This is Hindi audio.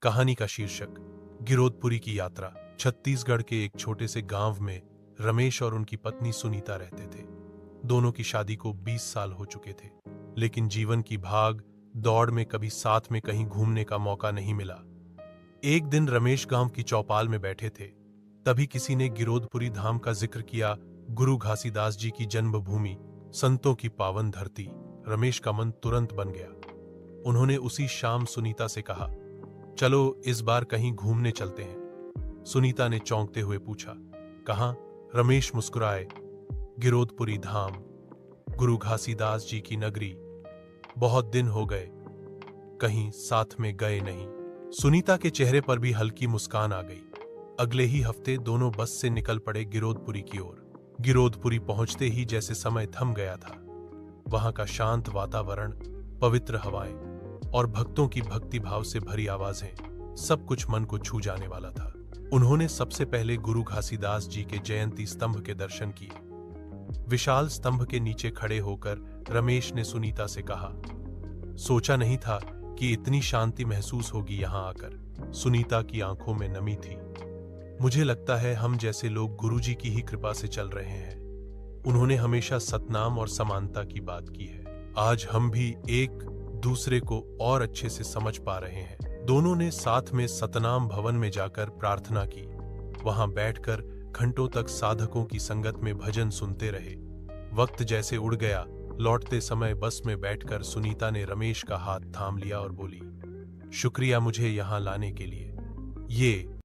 कहानी का शीर्षक गिरोधपुरी की यात्रा। छत्तीसगढ़ के एक छोटे से गांव में रमेश और उनकी पत्नी सुनीता रहते थे। दोनों की शादी को 20 साल हो चुके थे, लेकिन जीवन की भाग दौड़ में कभी साथ में कहीं घूमने का मौका नहीं मिला। एक दिन रमेश गांव की चौपाल में बैठे थे, तभी किसी ने गिरोधपुरी धाम का जिक्र किया। गुरु घासीदास जी की जन्मभूमि, संतों की पावन धरती। रमेश का मन तुरंत बन गया। उन्होंने उसी शाम सुनीता से कहा, चलो इस बार कहीं घूमने चलते हैं। सुनीता ने चौंकते हुए पूछा, कहाँ? रमेश मुस्कुराए, गिरोधपुरी धाम, गुरु घासीदास जी की नगरी। बहुत दिन हो गए, कहीं साथ में गए नहीं। सुनीता के चेहरे पर भी हल्की मुस्कान आ गई। अगले ही हफ्ते दोनों बस से निकल पड़े गिरोधपुरी की ओर। गिरोधपुरी पहुंचते ही जैसे समय थम गया था। वहां का शांत वातावरण, पवित्र हवाएं और भक्तों की भक्ति भाव से भरी आवाजें, सब कुछ मन को छू जाने वाला था। उन्होंने सबसे पहले गुरु घासीदास जी के जयंती स्तंभ के दर्शन किए। विशाल स्तंभ के नीचे खड़े होकर रमेश ने सुनीता से कहा, सोचा नहीं था कि इतनी शांति महसूस होगी यहां आकर। सुनीता की आंखों में नमी थी। मुझे लगता है हम जैसे लोग गुरुजी की ही कृपा से चल रहे हैं। उन्होंने हमेशा सतनाम और समानता की बात की है। आज हम भी एक दूसरे को और अच्छे से समझ पा रहे हैं। दोनों ने साथ में सतनाम भवन में जाकर प्रार्थना की। वहां बैठकर घंटों तक साधकों की संगत में भजन सुनते रहे। वक्त जैसे उड़ गया। लौटते समय बस में बैठकर सुनीता ने रमेश का हाथ थाम लिया और बोली, शुक्रिया मुझे यहां लाने के लिए। ये